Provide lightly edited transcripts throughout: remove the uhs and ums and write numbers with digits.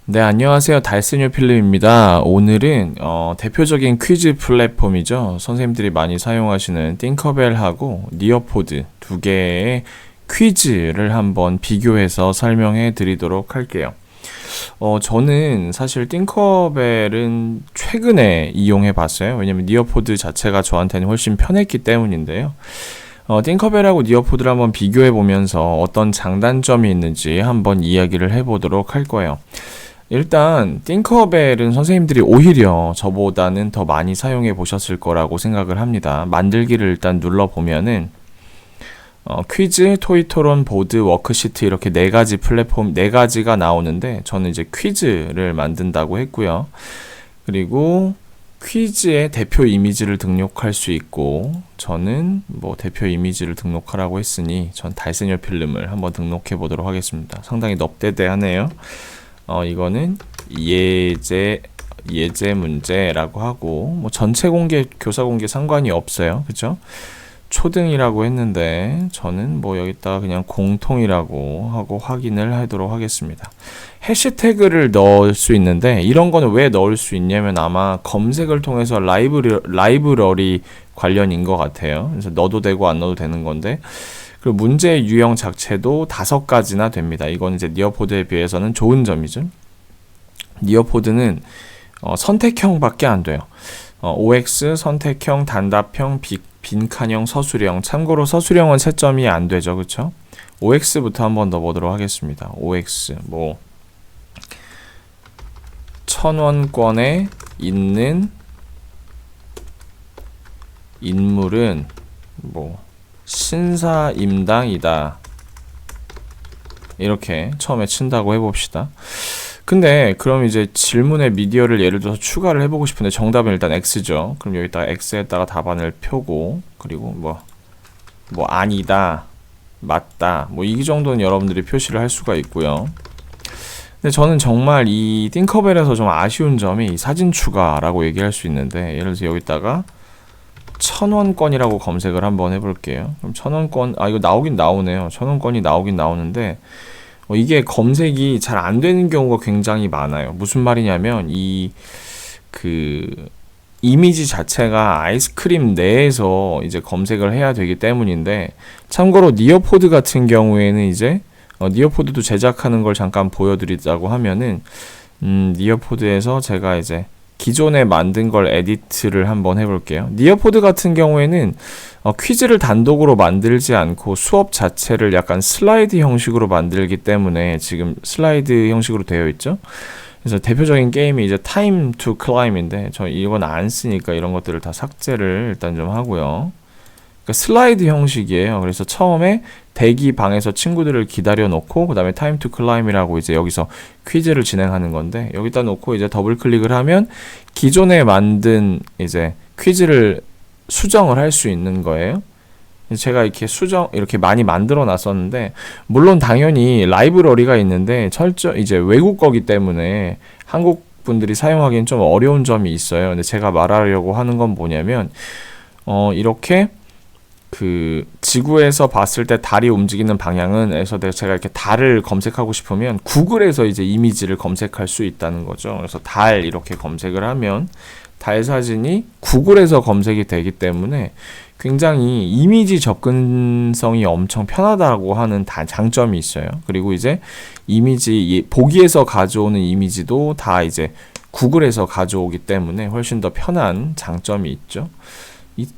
네, 안녕하세요. 달스뉴 필름입니다. 오늘은 대표적인 퀴즈 플랫폼이죠. 선생님들이 많이 사용하시는 띵커벨하고 니어포드 두 개의 퀴즈를 한번 비교해서 설명해 드리도록 할게요. 저는 사실 띵커벨은 최근에 이용해 봤어요. 왜냐면 니어포드 자체가 저한테는 훨씬 편했기 때문인데요. 띵커벨하고 니어포드를 한번 비교해 보면서 어떤 장단점이 있는지 한번 이야기를 해보도록 할 거예요. 일단 띵커벨은 선생님들이 오히려 저보다는 더 많이 사용해 보셨을 거라고 생각을 합니다. 만들기를 일단 눌러보면은 퀴즈, 토익토론, 보드, 워크시트 이렇게 네 가지 플랫폼, 네 가지가 나오는데 저는 이제 퀴즈를 만든다고 했고요. 그리고 퀴즈에 대표 이미지를 등록할 수 있고 저는 뭐 대표 이미지를 등록하라고 했으니 전 달세뇨 필름을 한번 등록해 보도록 하겠습니다. 상당히 넙대대하네요. 이거는 예제 문제라고 하고 뭐 전체 공개, 교사 공개 상관이 없어요. 그죠? 초등이라고 했는데 저는 뭐 여기다가 그냥 공통이라고 하고 확인을 하도록 하겠습니다. 해시태그를 넣을 수 있는데 이런 거는 왜 넣을 수 있냐면 아마 검색을 통해서 라이브러리 관련인 것 같아요. 그래서 넣어도 되고 안 넣어도 되는 건데 그리고 문제 유형 자체도 5가지나 됩니다. 이건 이제 니어포드에 비해서는 좋은 점이죠. 니어포드는 선택형밖에 안 돼요. OX, 선택형, 단답형, 빈칸형, 서술형. 참고로 서술형은 채점이 안 되죠. 그쵸? OX부터 한번 넣어보도록 하겠습니다. OX, 1000원권에 있는 인물은 신사임당이다. 이렇게 처음에 친다고 해봅시다. 근데 그럼 이제 질문의 미디어를 예를 들어서 추가를 해보고 싶은데 정답은 일단 X죠. 그럼 여기다가 X에다가 답안을 펴고 그리고 아니다, 맞다 이 정도는 여러분들이 표시를 할 수가 있고요. 근데 저는 정말 이 띵커벨에서 좀 아쉬운 점이 사진 추가라고 얘기할 수 있는데 예를 들어서 여기다가 1000원권이라고 검색을 한번 해볼게요. 그럼 1000원권, 이거 나오긴 나오네요. 1000원권이 나오긴 나오는데, 이게 검색이 잘 안 되는 경우가 굉장히 많아요. 무슨 말이냐면, 이미지 자체가 아이스크림 내에서 이제 검색을 해야 되기 때문인데, 참고로 니어포드 같은 경우에는 이제, 니어포드도 제작하는 걸 잠깐 보여드리자고 하면은, 니어포드에서 제가 이제, 기존에 만든 걸 에디트를 한번 해볼게요. 니어포드 같은 경우에는 퀴즈를 단독으로 만들지 않고 수업 자체를 약간 슬라이드 형식으로 만들기 때문에 지금 슬라이드 형식으로 되어 있죠. 그래서 대표적인 게임이 이제 Time to Climb인데 저 이건 안 쓰니까 이런 것들을 다 삭제를 일단 좀 하고요. 그러니까 슬라이드 형식이에요. 그래서 처음에 대기 방에서 친구들을 기다려 놓고 그 다음에 Time to Climb이라고 이제 여기서 퀴즈를 진행하는 건데 여기다 놓고 이제 더블 클릭을 하면 기존에 만든 이제 퀴즈를 수정을 할 수 있는 거예요. 제가 이렇게 많이 만들어 놨었는데 물론 당연히 라이브러리가 있는데 이제 외국 거기 때문에 한국 분들이 사용하기엔 좀 어려운 점이 있어요. 근데 제가 말하려고 하는 건 뭐냐면 이렇게 지구에서 봤을 때 달이 움직이는 방향은에서 제가 이렇게 달을 검색하고 싶으면 구글에서 이제 이미지를 검색할 수 있다는 거죠. 그래서 달 이렇게 검색을 하면 달 사진이 구글에서 검색이 되기 때문에 굉장히 이미지 접근성이 엄청 편하다고 하는 장점이 있어요. 그리고 이제 보기에서 가져오는 이미지도 다 이제 구글에서 가져오기 때문에 훨씬 더 편한 장점이 있죠.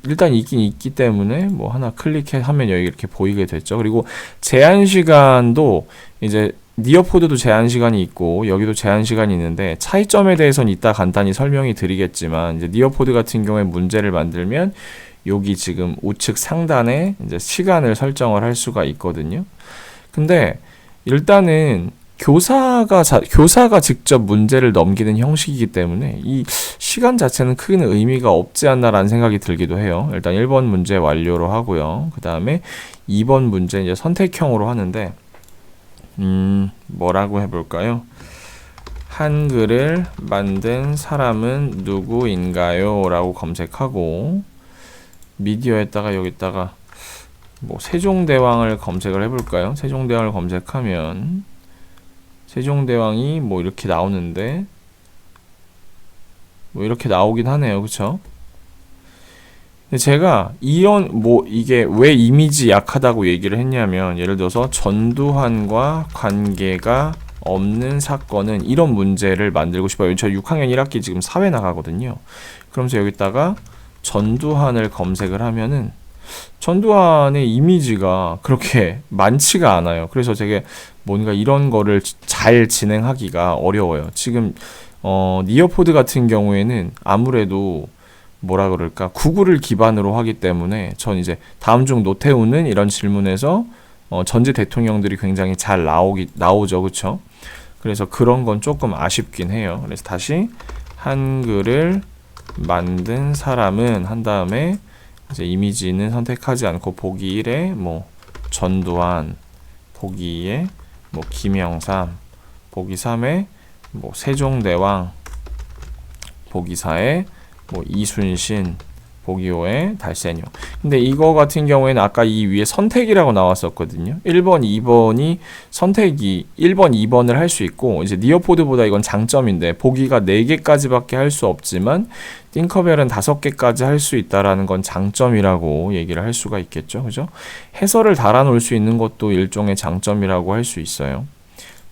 일단 있긴 있기 때문에 하나 클릭하면 여기 이렇게 보이게 됐죠. 그리고 제한 시간도 이제 니어포드도 제한 시간이 있고 여기도 제한 시간이 있는데 차이점에 대해서는 이따 간단히 설명이 드리겠지만 이제 니어포드 같은 경우에 문제를 만들면 여기 지금 우측 상단에 이제 시간을 설정을 할 수가 있거든요. 근데 일단은 교사가 직접 문제를 넘기는 형식이기 때문에 이 시간 자체는 크게는 의미가 없지 않나라는 생각이 들기도 해요. 일단 1번 문제 완료로 하고요. 그 다음에 2번 문제 이제 선택형으로 하는데 뭐라고 해볼까요? 한글을 만든 사람은 누구인가요? 라고 검색하고 미디어에다가 여기다가 세종대왕을 검색을 해볼까요? 세종대왕을 검색하면 세종대왕이 뭐 이렇게 나오는데 뭐 이렇게 나오긴 하네요. 그쵸? 근데 제가 이런 뭐 이게 왜 이미지 약하다고 얘기를 했냐면, 예를 들어서 전두환과 관계가 없는 사건은 이런 문제를 만들고 싶어요. 저 6학년 1학기 지금 사회 나가거든요. 그러면서 여기다가 전두환을 검색을 하면은 전두환의 이미지가 그렇게 많지가 않아요. 그래서 되게 뭔가 이런 거를 잘 진행하기가 어려워요. 지금 니어포드 같은 경우에는 아무래도 뭐라 그럴까, 구글을 기반으로 하기 때문에 전 이제 다음 중 노태우는 이런 질문에서 전직 대통령들이 굉장히 잘 나오죠. 그쵸? 그래서 그런 건 조금 아쉽긴 해요. 그래서 다시 한글을 만든 사람은 한 다음에 이제 이미지는 선택하지 않고 보기 1에 뭐 전두환, 보기 2에 뭐 김영삼, 보기 3에 뭐 세종대왕, 보기 4에 뭐 이순신, 보기 5에 달세뇨. 근데 이거 같은 경우에는 아까 이 위에 선택이라고 나왔었거든요. 1번, 2번이 선택이 1번, 2번을 할 수 있고, 이제 니어포드보다 이건 장점인데 보기가 4개까지밖에 할 수 없지만 띵커벨은 5개까지 할 수 있다라는 건 장점이라고 얘기를 할 수가 있겠죠. 그죠? 해설을 달아놓을 수 있는 것도 일종의 장점이라고 할 수 있어요.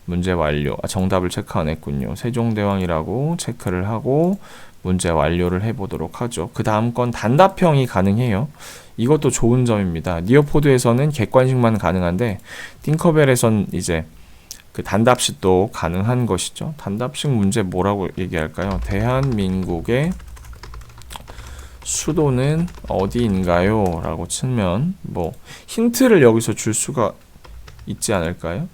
문제 완료. 정답을 체크 안 했군요. 세종대왕이라고 체크를 하고 문제 완료를 해보도록 하죠. 그 다음 건 단답형이 가능해요. 이것도 좋은 점입니다. 니어포드에서는 객관식만 가능한데 띵커벨에선 이제 그 단답식도 가능한 것이죠. 단답식 문제 뭐라고 얘기할까요? 대한민국의 수도는 어디인가요? 라고 치면 뭐 힌트를 여기서 줄 수가 있지 않을까요?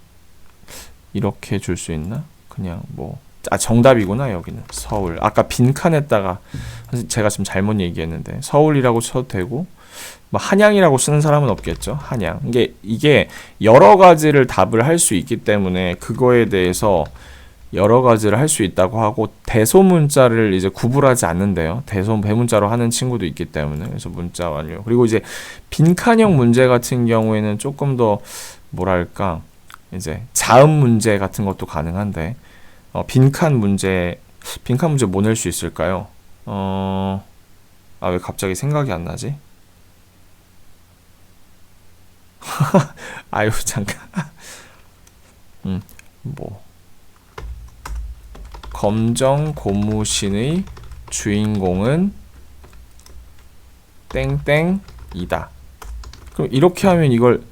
이렇게 줄 수 있나? 그냥 뭐 정답이구나. 여기는 서울. 아까 빈칸에다가 제가 지금 잘못 얘기했는데 서울이라고 쳐도 되고, 뭐 한양이라고 쓰는 사람은 없겠죠. 한양. 이게 여러 가지를 답을 할 수 있기 때문에 그거에 대해서 여러 가지를 할 수 있다고 하고, 대소문자를 이제 구분하지 않는데요. 대문자로 하는 친구도 있기 때문에. 그래서 문자 완료. 그리고 이제 빈칸형 문제 같은 경우에는 조금 더 뭐랄까, 이제 자음 문제 같은 것도 가능한데, 빈칸 문제 뭐 낼 수 있을까요? 왜 갑자기 생각이 안 나지? 아유, 잠깐. 뭐 검정 고무신의 주인공은 땡땡이다. 그럼 이렇게 하면 이걸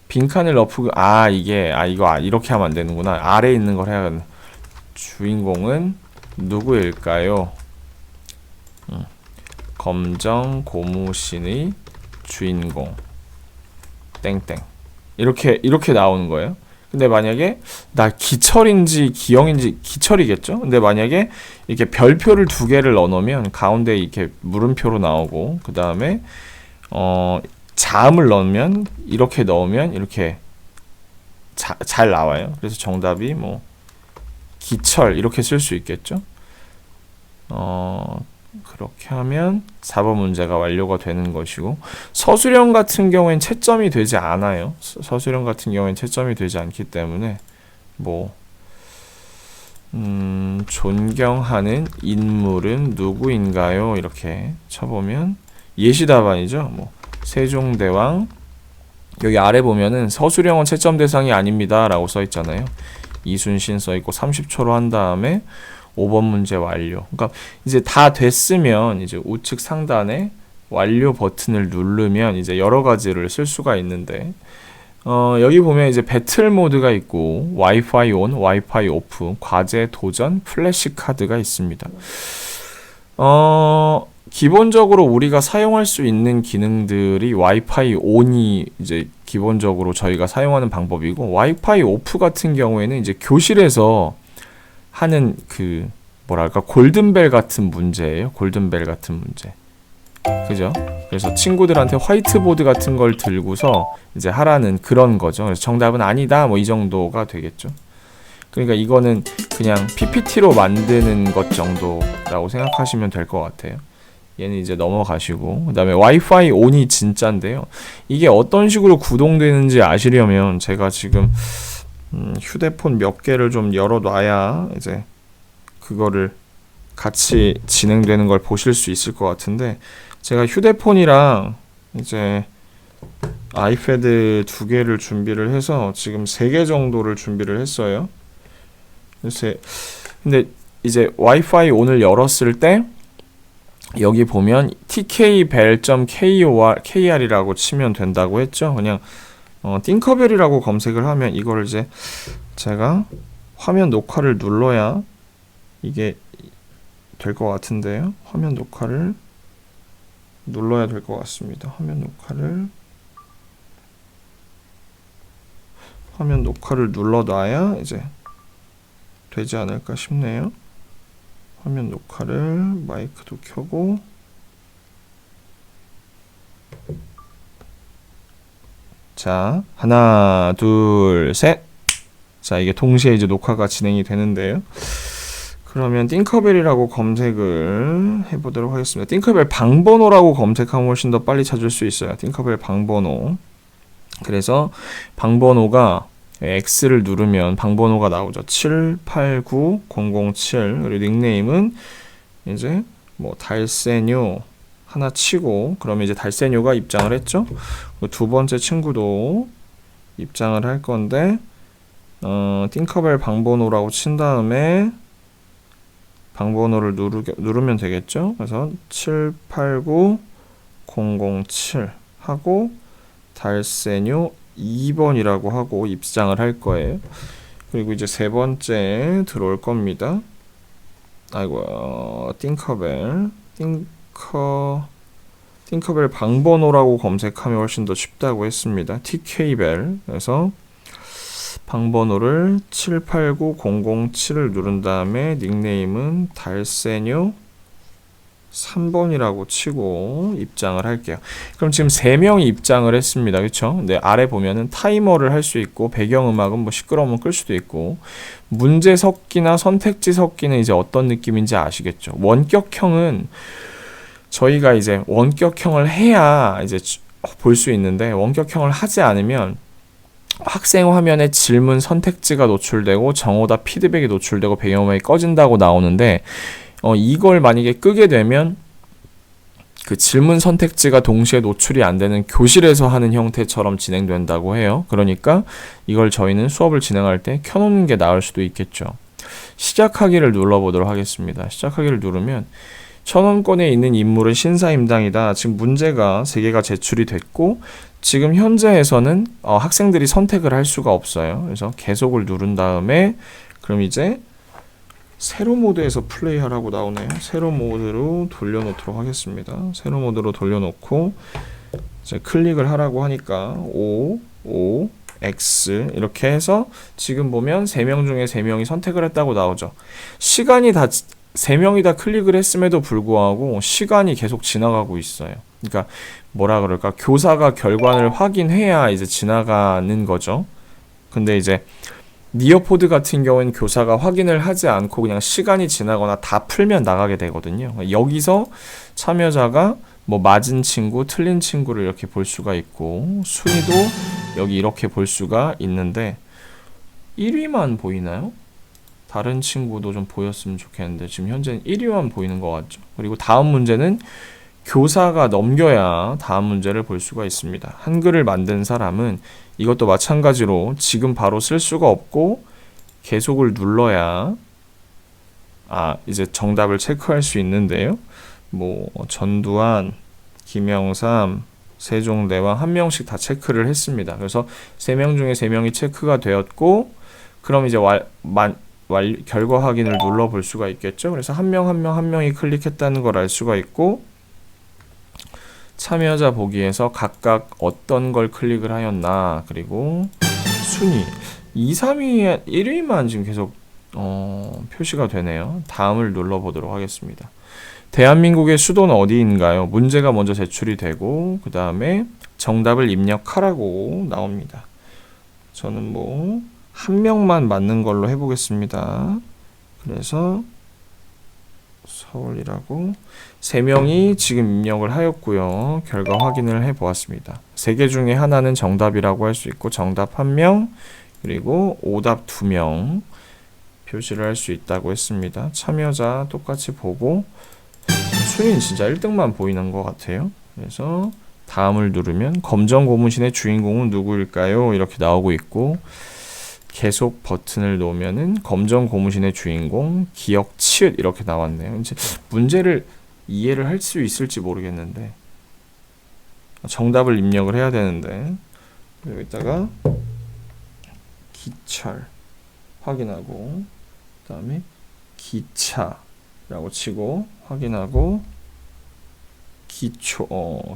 빈칸을 넣고 이거 이렇게 하면 안 되는구나. 아래에 있는 걸 해야겠네. 주인공은 누구일까요? 검정 고무신의 주인공 땡땡. 이렇게 나오는 거예요. 근데 만약에 나 기철인지 기영인지 기철이겠죠? 근데 만약에 이렇게 별표를 2개를 넣어놓으면 가운데 이렇게 물음표로 나오고, 그 다음에 자음을 넣으면 이렇게 넣으면 이렇게 잘 나와요. 그래서 정답이 뭐 기철 이렇게 쓸 수 있겠죠. 그렇게 하면 4번 문제가 완료가 되는 것이고, 서술형 같은 경우엔 채점이 되지 않아요. 서술형 같은 경우엔 채점이 되지 않기 때문에 뭐 존경하는 인물은 누구인가요? 이렇게 쳐보면 예시 답안이죠. 뭐 세종대왕. 여기 아래 보면은 서술형은 채점 대상이 아닙니다 라고 써 있잖아요. 이순신 써 있고 30초로 한 다음에 5번 문제 완료. 그러니까 이제 다 됐으면 이제 우측 상단에 완료 버튼을 누르면 이제 여러 가지를 쓸 수가 있는데, 여기 보면 이제 배틀 모드가 있고 와이파이 온, 와이파이 오프, 과제 도전, 플래시 카드가 있습니다. 기본적으로 우리가 사용할 수 있는 기능들이 와이파이 온이 이제 기본적으로 저희가 사용하는 방법이고, 와이파이 오프 같은 경우에는 이제 교실에서 하는 그 뭐랄까 골든벨 같은 문제예요. 골든벨 같은 문제. 그죠? 그래서 친구들한테 화이트보드 같은 걸 들고서 이제 하라는 그런 거죠. 그래서 정답은 아니다 뭐 이 정도가 되겠죠. 그러니까 이거는 그냥 PPT로 만드는 것 정도라고 생각하시면 될 것 같아요. 얘는 이제 넘어가시고, 그 다음에 와이파이 온이 진짜인데요. 이게 어떤 식으로 구동되는지 아시려면 제가 지금 휴대폰 몇 개를 좀 열어놔야 이제 그거를 같이 진행되는 걸 보실 수 있을 것 같은데, 제가 휴대폰이랑 이제 아이패드 2개를 준비를 해서 지금 3개 정도를 준비를 했어요. 근데 이제 와이파이 온을 열었을 때 여기 보면 tkbell.kr이라고 치면 된다고 했죠. 그냥 띵커벨이라고 검색을 하면 이걸 이제 제가 화면 녹화를 눌러야 이게 될 것 같은데요. 화면 녹화를 눌러야 될 것 같습니다. 화면 녹화를 눌러놔야 이제 되지 않을까 싶네요. 화면 녹화를 마이크도 켜고, 자, 하나, 둘, 셋. 자, 이게 동시에 이제 녹화가 진행이 되는데요. 그러면 띵커벨이라고 검색을 해보도록 하겠습니다. 띵커벨 방번호라고 검색하면 훨씬 더 빨리 찾을 수 있어요. 띵커벨 방번호. 그래서 방번호가 X를 누르면 방번호가 나오죠. 789007. 그리고 닉네임은 이제 뭐 달세뇨 하나 치고, 그러면 이제 달세뇨가 입장을 했죠. 두 번째 친구도 입장을 할 건데, 띵커벨 방번호라고 친 다음에 방번호를 누르면 되겠죠. 그래서 789007 하고 달세뇨 2번이라고 하고 입장을 할 거예요. 그리고 이제 세 번째 들어올 겁니다. 아이고, 띵커벨 방번호라고 검색하면 훨씬 더 쉽다고 했습니다. tkbell. 그래서 방번호를 789007을 누른 다음에 닉네임은 달세뇨 3번이라고 치고 입장을 할게요. 그럼 지금 3명이 입장을 했습니다. 그쵸? 근데 아래 보면은 타이머를 할 수 있고, 배경음악은 뭐 시끄러우면 끌 수도 있고, 문제 섞기나 선택지 섞기는 이제 어떤 느낌인지 아시겠죠? 원격형은 저희가 이제 원격형을 해야 이제 볼 수 있는데, 원격형을 하지 않으면 학생 화면에 질문 선택지가 노출되고 정오답 피드백이 노출되고 배경음악이 꺼진다고 나오는데, 이걸 만약에 끄게 되면 그 질문 선택지가 동시에 노출이 안 되는 교실에서 하는 형태처럼 진행된다고 해요. 그러니까 이걸 저희는 수업을 진행할 때 켜놓는 게 나을 수도 있겠죠. 시작하기를 눌러보도록 하겠습니다. 시작하기를 누르면 천원권에 있는 인물은 신사임당이다. 지금 문제가 3개가 제출이 됐고, 지금 현재에서는 학생들이 선택을 할 수가 없어요. 그래서 계속을 누른 다음에, 그럼 이제 세로 모드에서 플레이하라고 나오네요. 세로 모드로 돌려놓도록 하겠습니다. 세로 모드로 돌려놓고 이제 클릭을 하라고 하니까 O, X 이렇게 해서 지금 보면 3명 중에 3명이 선택을 했다고 나오죠. 시간이 다 3명이 다 클릭을 했음에도 불구하고 시간이 계속 지나가고 있어요. 그러니까 뭐라 그럴까? 교사가 결과를 확인해야 이제 지나가는 거죠. 근데 이제 니어포드 같은 경우는 교사가 확인을 하지 않고 그냥 시간이 지나거나 다 풀면 나가게 되거든요. 여기서 참여자가 뭐 맞은 친구, 틀린 친구를 이렇게 볼 수가 있고, 순위도 여기 이렇게 볼 수가 있는데 1위만 보이나요? 다른 친구도 좀 보였으면 좋겠는데 지금 현재는 1위만 보이는 것 같죠. 그리고 다음 문제는 교사가 넘겨야 다음 문제를 볼 수가 있습니다. 한글을 만든 사람은 이것도 마찬가지로 지금 바로 쓸 수가 없고 계속을 눌러야 이제 정답을 체크할 수 있는데요. 뭐 전두환, 김영삼, 세종대왕 한 명씩 다 체크를 했습니다. 그래서 3명 중에 3명이 체크가 되었고, 그럼 이제 결과 확인을 눌러볼 수가 있겠죠. 그래서 한 명이 클릭했다는 걸 알 수가 있고, 참여자 보기에서 각각 어떤 걸 클릭을 하였나, 그리고 순위 2, 3위, 1위만 지금 계속 표시가 되네요. 다음을 눌러보도록 하겠습니다. 대한민국의 수도는 어디인가요? 문제가 먼저 제출이 되고 그 다음에 정답을 입력하라고 나옵니다. 저는 뭐 한 명만 맞는 걸로 해보겠습니다. 그래서 서울이라고 3명이 지금 입력을 하였고요. 결과 확인을 해 보았습니다. 3개 중에 하나는 정답이라고 할 수 있고 정답 1명 그리고 오답 2명 표시를 할 수 있다고 했습니다. 참여자 똑같이 보고 순위는 진짜 1등만 보이는 것 같아요. 그래서 다음을 누르면 검정 고무신의 주인공은 누구일까요? 이렇게 나오고 있고 계속 버튼을 놓으면은 검정 고무신의 주인공 기억 치읓 이렇게 나왔네요. 이제 문제를 이해를 할 수 있을지 모르겠는데 정답을 입력을 해야 되는데 여기다가 기철 확인하고 그 다음에 기차라고 치고 확인하고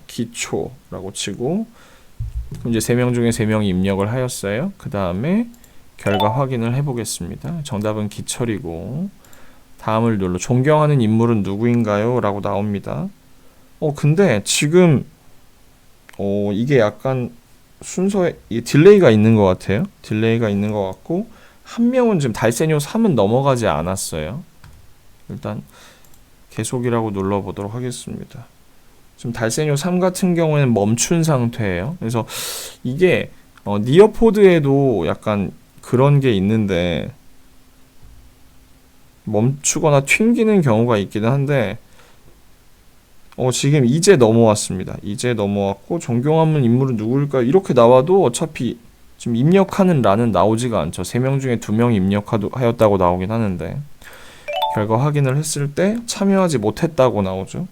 기초라고 치고 그럼 이제 3명 중에 3명이 입력을 하였어요. 그 다음에 결과 확인을 해보겠습니다. 정답은 기철이고 다음을 눌러 존경하는 인물은 누구인가요? 라고 나옵니다. 근데 지금 이게 약간 순서에 딜레이가 있는 것 같아요. 딜레이가 있는 것 같고 한 명은 지금 달세뇨 3은 넘어가지 않았어요. 일단 계속이라고 눌러보도록 하겠습니다. 지금 달세뇨 3 같은 경우에는 멈춘 상태예요. 그래서 이게 니어포드에도 약간 그런 게 있는데 멈추거나 튕기는 경우가 있기는 한데 지금 이제 넘어왔습니다. 이제 넘어왔고 존경하는 인물은 누구일까요? 이렇게 나와도 어차피 지금 입력하는 란은 나오지가 않죠. 3명 중에 2명이 입력하였다고 나오긴 하는데 결과 확인을 했을 때 참여하지 못했다고 나오죠.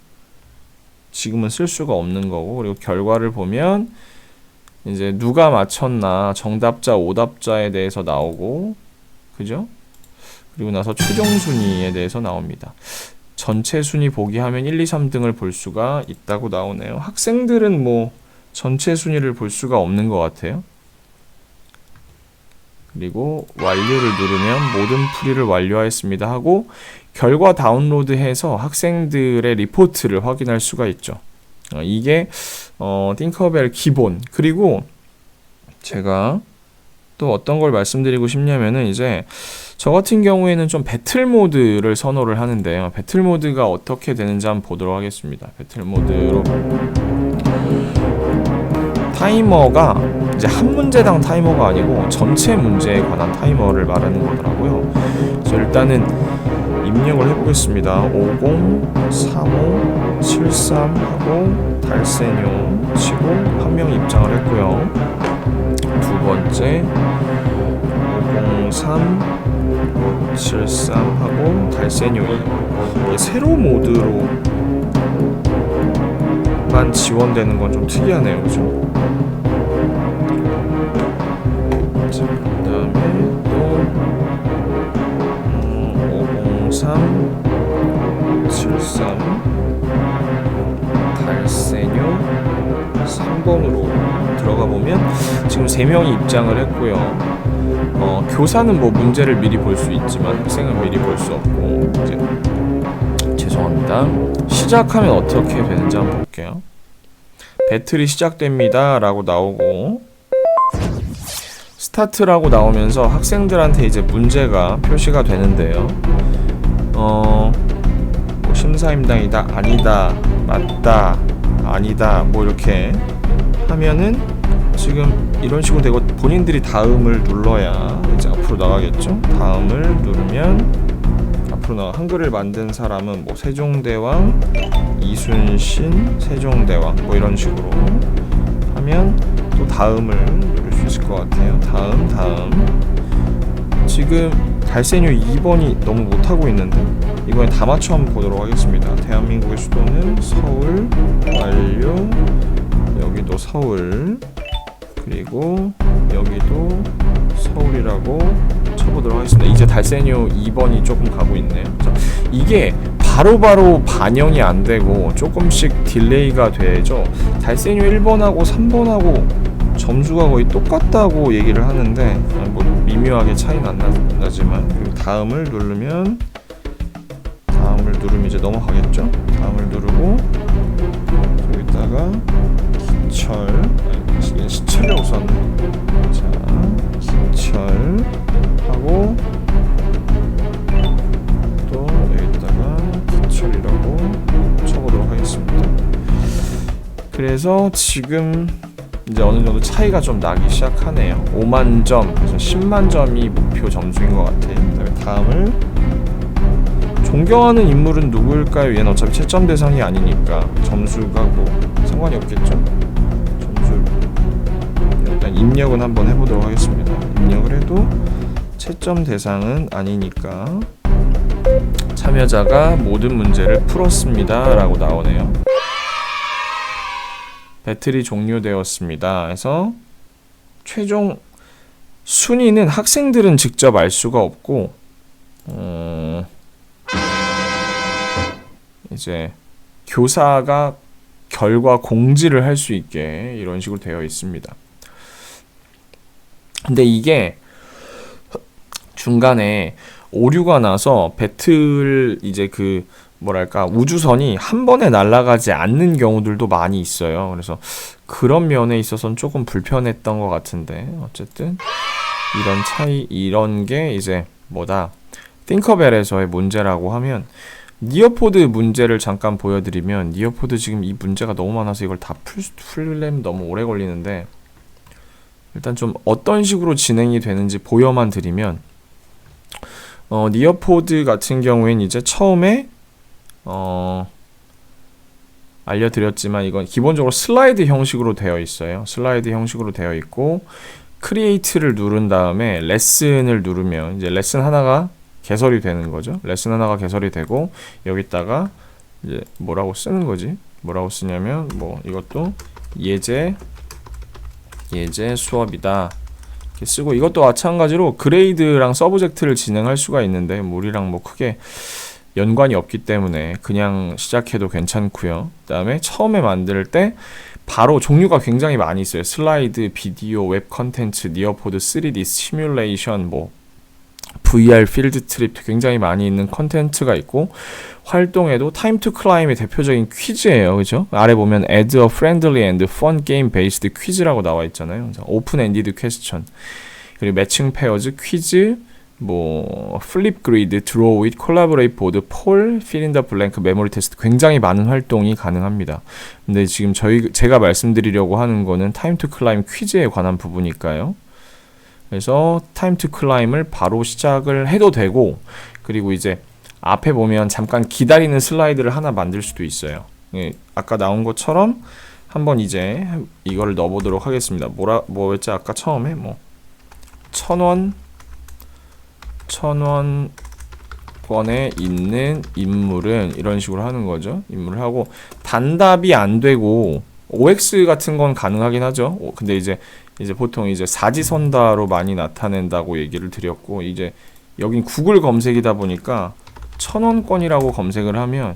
지금은 쓸 수가 없는 거고 그리고 결과를 보면 이제 누가 맞췄나 정답자, 오답자에 대해서 나오고 그죠? 그리고 나서 최종 순위에 대해서 나옵니다. 전체 순위 보기 하면 1, 2, 3등을 볼 수가 있다고 나오네요. 학생들은 뭐 전체 순위를 볼 수가 없는 것 같아요. 그리고 완료를 누르면 모든 풀이를 완료하였습니다 하고 결과 다운로드해서 학생들의 리포트를 확인할 수가 있죠. 이게 띵커벨 기본. 그리고 제가 또 어떤 걸 말씀드리고 싶냐면은 이제 저 같은 경우에는 좀 배틀 모드를 선호를 하는데요. 배틀 모드가 어떻게 되는지 한번 보도록 하겠습니다. 배틀 모드로 타이머가 이제 한 문제당 타이머가 아니고 전체 문제에 관한 타이머를 말하는 거더라고요. 그래서 일단은 입력을 해보겠습니다. 50, 35, 73 하고 달세뇨 치고 한 명 입장을 했고요. 두 번째 503, 73 하고 달세뇨 이게 세로 모드로만 지원되는 건 좀 특이하네요. 그죠? 자, 그 다음에 또 503, 73 달세뇨 3번으로 들어가 보면 지금 3명이 입장을 했고요. 교사는 뭐 문제를 미리 볼 수 있지만 학생은 미리 볼 수 없고 이제 죄송합니다. 시작하면 어떻게 되는지 한번 볼게요. 배틀이 시작됩니다 라고 나오고 스타트라고 나오면서 학생들한테 이제 문제가 표시가 되는데요. 뭐 심사임당이다, 아니다, 맞다, 아니다 뭐 이렇게 하면은 지금 이런 식으로 되고 본인들이 다음을 눌러야 이제 앞으로 나가겠죠. 다음을 누르면 앞으로 나가. 한글을 만든 사람은 뭐 세종대왕, 이순신, 세종대왕 뭐 이런 식으로 하면 또 다음을 누를 수 있을 것 같아요. 다음 지금 달세뇨 2번이 너무 못하고 있는데 이번에 다 맞춰 한번 보도록 하겠습니다. 대한민국의 수도는 서울 완료. 여기도 서울 그리고 여기도 서울이라고 쳐보도록 하겠습니다. 이제 달세뇨 2번이 조금 가고 있네요. 이게 바로바로 반영이 안 되고 조금씩 딜레이가 되죠. 달세뇨 1번하고 3번하고 점수가 거의 똑같다고 얘기를 하는데 뭐 미묘하게 차이는 안 나지만 그리고 다음을 누르면 이제 넘어가겠죠. 다음을 누르고 여기다가 시철이라고 썼네. 자, 기철하고 또 여기다가 기철 그래서 지금 이제 어느 정도 차이가 좀 나기 시작하네요. 5만 점, 그래서 10만 점이 목표 점수인 것 같아요. 그다음에 다음을 존경하는 인물은 누구일까요? 얘는 어차피 채점 대상이 아니니까 점수가 뭐 상관이 없겠죠. 점수 일단 입력은 한번 해보도록 하겠습니다. 입력을 해도 채점 대상은 아니니까 참여자가 모든 문제를 풀었습니다 라고 나오네요. 배틀이 종료되었습니다. 그래서 최종 순위는 학생들은 직접 알 수가 없고 이제 교사가 결과 공지를 할 수 있게 이런 식으로 되어 있습니다. 근데 이게 중간에 오류가 나서 배틀 이제 그 뭐랄까 우주선이 한 번에 날아가지 않는 경우들도 많이 있어요. 그래서 그런 면에 있어서는 조금 불편했던 것 같은데 어쨌든 이런 차이 이런 게 이제 뭐다 띵커벨에서의 문제라고 하면 니어포드 문제를 잠깐 보여드리면 니어포드 지금 이 문제가 너무 많아서 이걸 다 풀려면 너무 오래 걸리는데 일단 좀 어떤 식으로 진행이 되는지 보여만 드리면 니어포드 같은 경우에는 이제 처음에 알려드렸지만 이건 기본적으로 슬라이드 형식으로 되어 있어요. 슬라이드 형식으로 되어 있고 크리에이트를 누른 다음에 레슨을 누르면 이제 레슨 하나가 개설이 되는 거죠. 레슨 하나가 개설이 되고 여기다가 이제 뭐라고 쓰는 거지? 뭐라고 쓰냐면 뭐 이것도 예제 수업이다 이렇게 쓰고 이것도 마찬가지로 그레이드랑 서브젝트를 진행할 수가 있는데 우리랑 뭐 크게 연관이 없기 때문에 그냥 시작해도 괜찮고요. 그 다음에 처음에 만들 때 바로 종류가 굉장히 많이 있어요. 슬라이드, 비디오, 웹 컨텐츠, 니어포드, 3D, 시뮬레이션, 뭐 VR, 필드 트립 굉장히 많이 있는 컨텐츠가 있고 활동에도 타임 투 클라임의 대표적인 퀴즈예요. 그죠? 아래 보면 add a friendly and fun game based 퀴즈라고 나와 있잖아요. 오픈 엔디드 퀘스천 그리고 매칭 페어즈 퀴즈 뭐 플립 그리드, 드로우 잇, 콜라보레이트 보드, 폴, 필 인 더 블랭크, 메모리 테스트 굉장히 많은 활동이 가능합니다. 근데 지금 제가 말씀드리려고 하는 거는 타임 투 클라임 퀴즈에 관한 부분일까요? 그래서 타임 투 클라임을 바로 시작을 해도 되고 그리고 이제 앞에 보면 잠깐 기다리는 슬라이드를 하나 만들 수도 있어요. 예, 아까 나온 것처럼 한번 이제 이거를 넣어보도록 하겠습니다. 뭐였지 아까 처음에 뭐 1,000원권에 있는 인물은 이런 식으로 하는 거죠. 인물을 하고 단답이 안 되고 OX 같은 건 가능하긴 하죠. 근데 이제 보통 이제 사지선다로 많이 나타낸다고 얘기를 드렸고 이제 여긴 구글 검색이다 보니까 1,000원권이라고 검색을 하면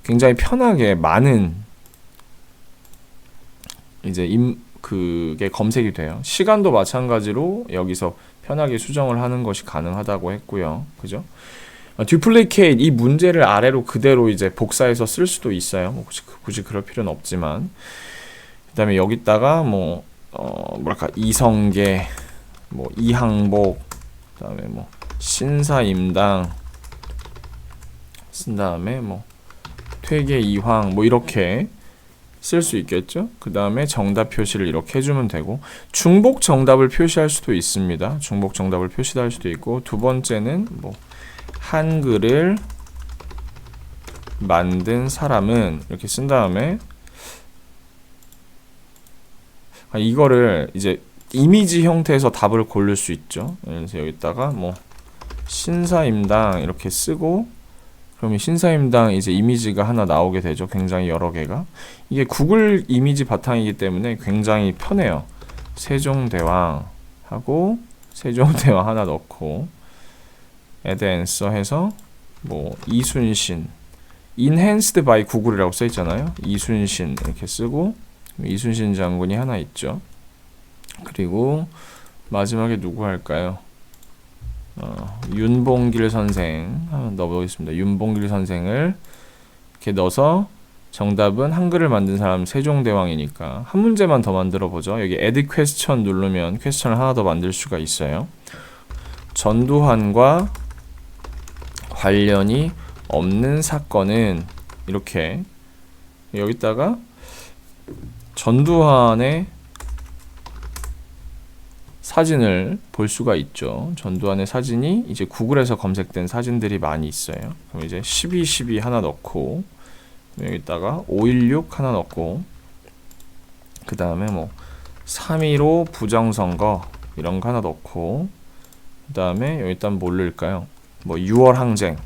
굉장히 편하게 많은 이제 그게 검색이 돼요. 시간도 마찬가지로 여기서 편하게 수정을 하는 것이 가능하다고 했고요. 그죠? 듀플리케이트 이 문제를 아래로 그대로 이제 복사해서 쓸 수도 있어요. 뭐 굳이 그럴 필요는 없지만 그다음에 여기다가 뭐 뭐랄까 이성계 뭐 이항복 그다음에 뭐 신사임당 쓴 다음에 뭐 퇴계 이황 뭐 이렇게 쓸 수 있겠죠. 그 다음에 정답 표시를 이렇게 해주면 되고 중복 정답을 표시할 수도 있습니다. 중복 정답을 표시할 수도 있고 두 번째는 뭐 한글을 만든 사람은 이렇게 쓴 다음에 이거를 이제 이미지 형태에서 답을 고를 수 있죠. 그래서 여기다가 뭐 신사임당 이렇게 쓰고 그러면 신사임당 이제 이미지가 하나 나오게 되죠. 굉장히 여러 개가. 이게 구글 이미지 바탕이기 때문에 굉장히 편해요. 세종대왕 하고 세종대왕 하나 넣고 add answer 해서 뭐 이순신 enhanced by 구글이라고 써 있잖아요. 이순신 이렇게 쓰고 이순신 장군이 하나 있죠. 그리고 마지막에 누구 할까요? 윤봉길 선생 한번 넣어보겠습니다. 윤봉길 선생을 이렇게 넣어서 정답은 한글을 만든 사람 세종대왕이니까 한 문제만 더 만들어 보죠. 여기 add question 누르면 퀘스천을 하나 더 만들 수가 있어요. 전두환과 관련이 없는 사건은 이렇게 여기다가 전두환의 사진을 볼 수가 있죠. 전두환의 사진이 이제 구글에서 검색된 사진들이 많이 있어요. 그럼 이제 1212 하나 넣고, 여기다가 516 하나 넣고, 그 다음에 뭐 3.15 부정선거 이런 거 하나 넣고, 그 다음에 여기다 뭘 넣을까요? 뭐 6월 항쟁.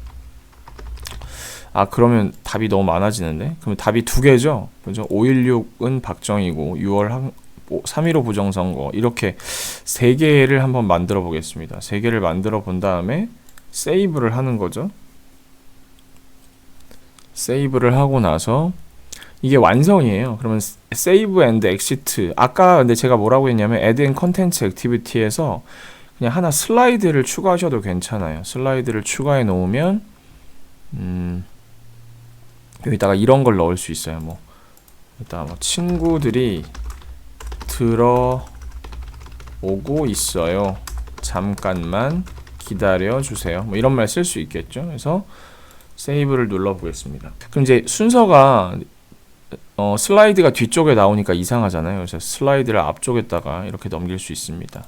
아, 그러면 답이 너무 많아지는데? 그럼 답이 두 개죠? 그죠? 516은 박정희고 3.15 부정선거, 이렇게 세 개를 한번 만들어 보겠습니다. 세 개를 만들어 본 다음에 세이브를 하는 거죠. 세이브를 하고 나서 이게 완성이에요. 그러면 세이브 앤드 엑시트, 아까 근데 제가 뭐라고 했냐면 add in content activity에서 그냥 하나 슬라이드를 추가하셔도 괜찮아요. 슬라이드를 추가해 놓으면 여기다가 이런 걸 넣을 수 있어요. 뭐 일단 뭐 친구들이 들어오고 있어요. 잠깐만 기다려 주세요. 뭐 이런 말 쓸 수 있겠죠. 그래서 세이브를 눌러 보겠습니다. 그럼 이제 순서가 슬라이드가 뒤쪽에 나오니까 이상하잖아요. 그래서 슬라이드를 앞쪽에다가 이렇게 넘길 수 있습니다.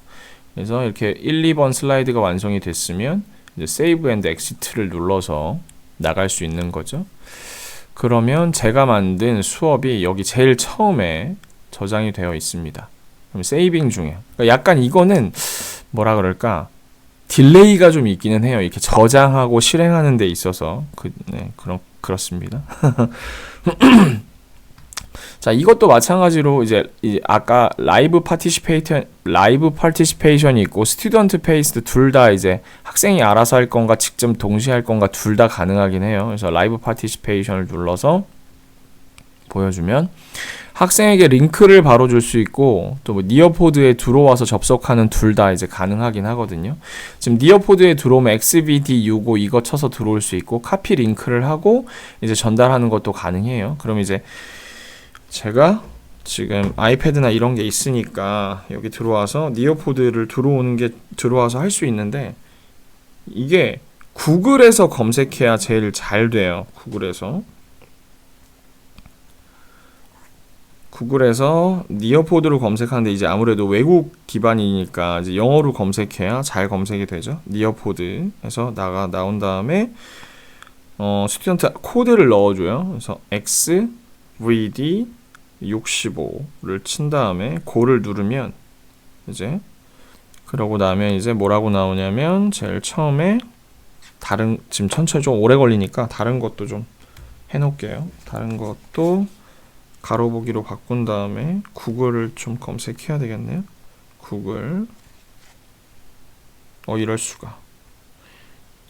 그래서 이렇게 1, 2번 슬라이드가 완성이 됐으면 이제 세이브 앤드 엑시트를 눌러서 나갈 수 있는 거죠. 그러면 제가 만든 수업이 여기 제일 처음에 저장이 되어 있습니다. 그럼 세이빙 중에, 그러니까 약간 이거는 뭐라 그럴까, 딜레이가 좀 있기는 해요. 이렇게 저장하고 실행하는 데 있어서 그렇습니다. 자, 이것도 마찬가지로 이제 아까 라이브 파티시페이션이 있고 스튜던트 페이스드, 둘 다 이제 학생이 알아서 할 건가 직접 동시에 할 건가 둘 다 가능하긴 해요. 그래서 라이브 파티시페이션을 눌러서 보여주면 학생에게 링크를 바로 줄 수 있고, 또 뭐 니어포드에 들어와서 접속하는 둘 다 이제 가능하긴 하거든요. 지금 니어포드에 들어오면 XVD 유고 이거 쳐서 들어올 수 있고, 카피 링크를 하고 이제 전달하는 것도 가능해요. 그럼 이제 제가 지금 아이패드나 이런 게 있으니까 여기 들어와서 니어포드를 들어와서 할 수 있는데, 이게 구글에서 검색해야 제일 잘 돼요. 구글에서 니어포드로 검색하는데 이제 아무래도 외국 기반이니까 이제 영어로 검색해야 잘 검색이 되죠. 니어포드 해서 나온 다음에 스튜던트 코드를 넣어줘요. 그래서 XVD 65를 친 다음에 고를 누르면 이제, 그러고 나면 이제 뭐라고 나오냐면 제일 처음에 지금 천천히 좀 오래 걸리니까 다른 것도 좀 해놓을게요. 다른 것도 가로보기로 바꾼 다음에 구글을 좀 검색해야 되겠네요. 구글. 이럴 수가.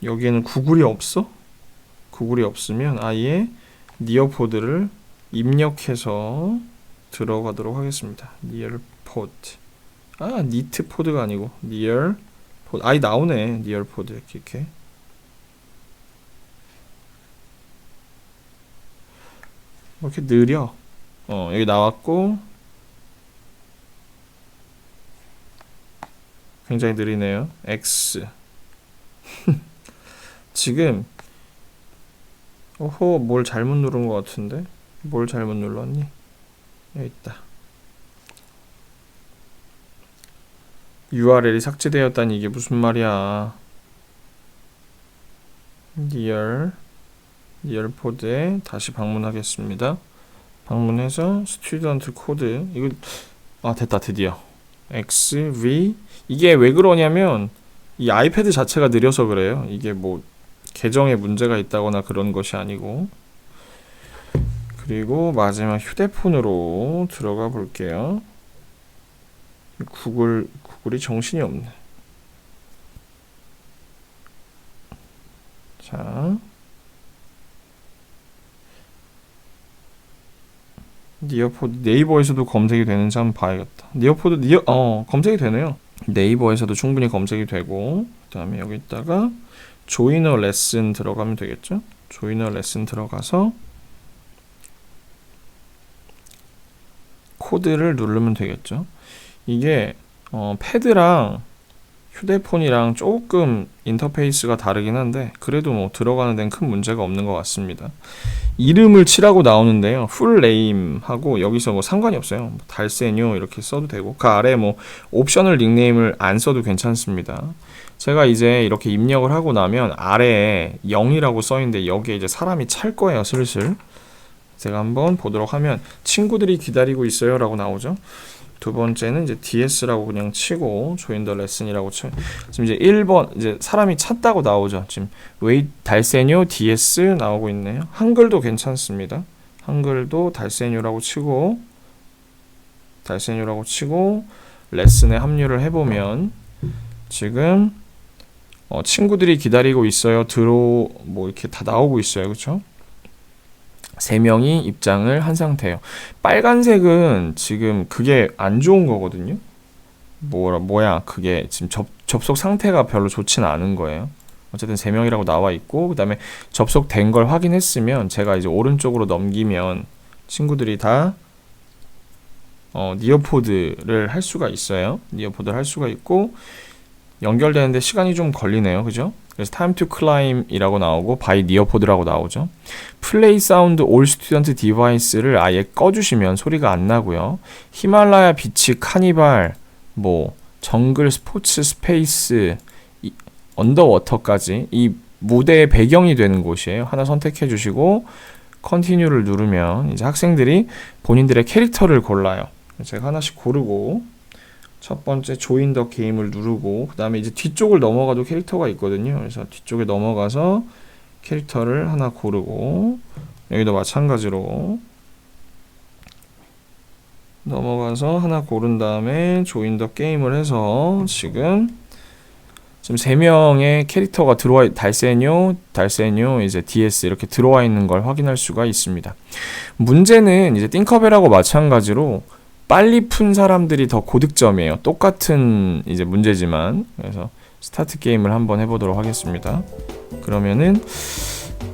여기에는 구글이 없어? 구글이 없으면 아예 니어포드를 입력해서 들어가도록 하겠습니다. 니얼포드. 니트포드가 아니고 니얼포드. 나오네. 니얼포드 이렇게. 이렇게 느려. 여기 나왔고 굉장히 느리네요. X. 지금 뭘 잘못 누른 것 같은데? 뭘 잘못 눌렀니? 여기 있다. URL이 삭제되었다니 이게 무슨 말이야. 니얼포드에 다시 방문하겠습니다. 방문해서 스튜던트 코드, 이거 됐다. 드디어 XV. 이게 왜 그러냐면 이 아이패드 자체가 느려서 그래요. 이게 뭐 계정에 문제가 있다거나 그런 것이 아니고. 그리고 마지막 휴대폰으로 들어가 볼게요. 구글이 정신이 없네. 자, 니어포드 네이버에서도 검색이 되는지 한번 봐야겠다. 검색이 되네요. 네이버에서도 충분히 검색이 되고, 그 다음에 여기다가 조이너 레슨 들어가면 되겠죠. 조이너 레슨 들어가서 코드를 누르면 되겠죠. 이게 패드랑 휴대폰이랑 조금 인터페이스가 다르긴 한데 그래도 뭐 들어가는 데는 큰 문제가 없는 것 같습니다. 이름을 칠하고 나오는데요. 풀네임하고 여기서 뭐 상관이 없어요. 달세뇨 이렇게 써도 되고 그 아래 뭐 옵셔널 닉네임을 안 써도 괜찮습니다. 제가 이제 이렇게 입력을 하고 나면 아래에 0이라고 써있는데 여기에 이제 사람이 찰 거예요. 슬슬 제가 한번 보도록 하면 친구들이 기다리고 있어요 라고 나오죠. 두 번째는 이제 DS라고 그냥 치고 join the lesson이라고 쳐. 지금 이제 1번 이제 사람이 찼다고 나오죠. 지금 wait 달세뇨 DS 나오고 있네요. 한글도 괜찮습니다. 한글도 달세뇨라고 치고 레슨에 합류를 해보면 지금 친구들이 기다리고 있어요. 뭐 이렇게 다 나오고 있어요. 그렇죠? 3명이 입장을 한 상태예요. 빨간색은 지금 그게 안 좋은 거거든요. 그게 지금 접속 상태가 별로 좋지는 않은 거예요. 어쨌든 3명이라고 나와 있고 그 다음에 접속된 걸 확인했으면 제가 이제 오른쪽으로 넘기면 친구들이 다 니어포드를 할 수가 있어요. 니어포드를 할 수가 있고 연결되는데 시간이 좀 걸리네요. 그죠? 그래서 time to climb이라고 나오고 by nearpod라고 나오죠. play sound all student device를 아예 꺼주시면 소리가 안 나고요. 히말라야 비치 카니발 정글 스포츠 스페이스 언더워터까지 이 무대의 배경이 되는 곳이에요. 하나 선택해 주시고 continue를 누르면 이제 학생들이 본인들의 캐릭터를 골라요. 제가 하나씩 고르고 첫 번째 조인 더 게임을 누르고 그 다음에 이제 뒤쪽을 넘어가도 캐릭터가 있거든요. 그래서 뒤쪽에 넘어가서 캐릭터를 하나 고르고 여기도 마찬가지로 넘어가서 하나 고른 다음에 조인 더 게임을 해서 지금 3명의 캐릭터가 들어와 달세뇨 이제 DS 이렇게 들어와 있는 걸 확인할 수가 있습니다. 문제는 이제 띵커벨하고 마찬가지로 빨리 푼 사람들이 더 고득점이에요. 똑같은 이제 문제지만. 그래서 스타트 게임을 한번 해보도록 하겠습니다. 그러면은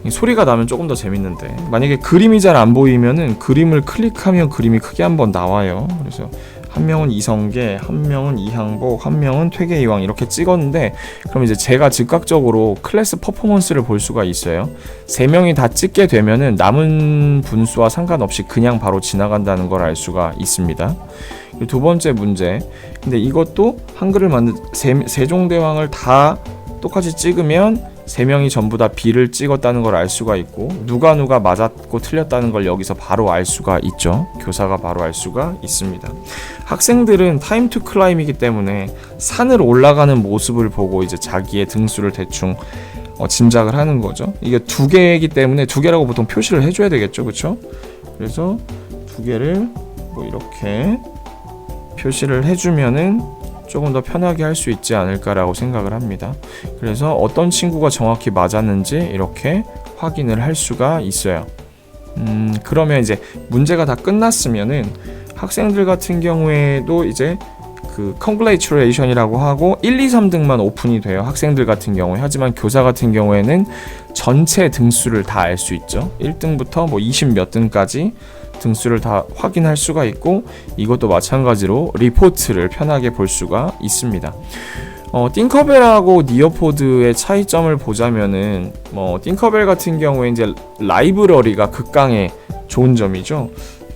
소리가 나면 조금 더 재밌는데 만약에 그림이 잘 안 보이면은 그림을 클릭하면 그림이 크게 한번 나와요. 그래서 한 명은 이성계, 한 명은 이항복, 한 명은 퇴계이왕 이렇게 찍었는데 그럼 이제 제가 즉각적으로 클래스 퍼포먼스를 볼 수가 있어요. 3명이 다 찍게 되면은 남은 분수와 상관없이 그냥 바로 지나간다는 걸 알 수가 있습니다. 두 번째 문제. 근데 이것도 한글을 만든 세종대왕을 다 똑같이 찍으면 3명이 전부 다 B를 찍었다는 걸 알 수가 있고 누가 맞았고 틀렸다는 걸 여기서 바로 알 수가 있죠. 교사가 바로 알 수가 있습니다. 학생들은 타임 투 클라임이기 때문에 산을 올라가는 모습을 보고 이제 자기의 등수를 대충 짐작을 하는 거죠. 이게 2개이기 때문에 2개라고 보통 표시를 해줘야 되겠죠. 그렇죠? 그래서 2개를 이렇게 표시를 해주면은 조금 더 편하게 할 수 있지 않을까라고 생각을 합니다. 그래서 어떤 친구가 정확히 맞았는지 이렇게 확인을 할 수가 있어요. 그러면 이제 문제가 다 끝났으면은 학생들 같은 경우에도 이제 그 congratulation이라고 하고 1, 2, 3등만 오픈이 돼요. 학생들 같은 경우에. 하지만 교사 같은 경우에는 전체 등수를 다 알 수 있죠. 1등부터 20 몇 등까지 등수를 다 확인할 수가 있고 이것도 마찬가지로 리포트를 편하게 볼 수가 있습니다. 띵커벨하고 니어포드의 차이점을 보자면은 띵커벨 같은 경우에 이제 라이브러리가 극강의 좋은 점이죠.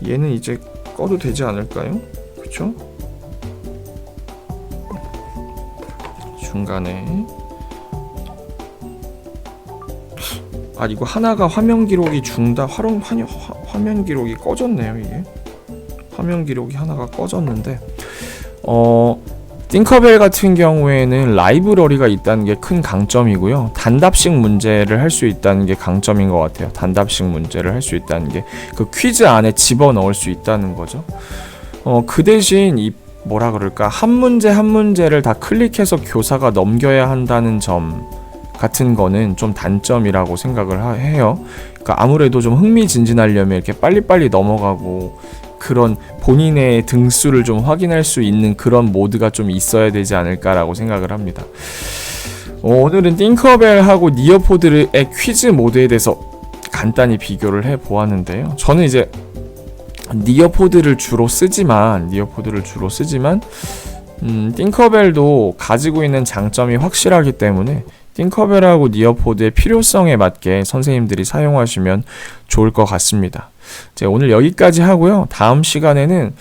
얘는 이제 꺼도 되지 않을까요? 그렇죠? 중간에 이거 하나가 화면 기록이 화면 기록이 꺼졌네요. 이게 화면 기록이 하나가 꺼졌는데 띵커벨 같은 경우에는 라이브러리가 있다는 게 큰 강점이고요. 단답식 문제를 할 수 있다는 게 강점인 것 같아요. 단답식 문제를 할 수 있다는 게 그 퀴즈 안에 집어넣을 수 있다는 거죠. 그 대신 한 문제 한 문제를 다 클릭해서 교사가 넘겨야 한다는 점 같은 거는 좀 단점이라고 생각을 해요. 그러니까 아무래도 좀 흥미진진하려면 이렇게 빨리빨리 넘어가고 그런 본인의 등수를 좀 확인할 수 있는 그런 모드가 좀 있어야 되지 않을까라고 생각을 합니다. 오늘은 띵커벨하고 니어포드의 퀴즈 모드에 대해서 간단히 비교를 해보았는데요. 저는 이제 니어포드를 주로 쓰지만 띵커벨도 가지고 있는 장점이 확실하기 때문에 띵커벨하고 니어포드의 필요성에 맞게 선생님들이 사용하시면 좋을 것 같습니다. 제가 오늘 여기까지 하고요. 다음 시간에는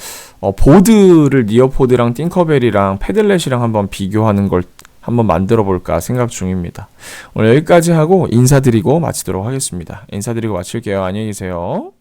보드를 니어포드랑 띵커벨이랑 패들렛이랑 한번 비교하는 걸 한번 만들어 볼까 생각 중입니다. 오늘 여기까지 하고 인사드리고 마치도록 하겠습니다. 인사드리고 마칠게요. 안녕히 계세요.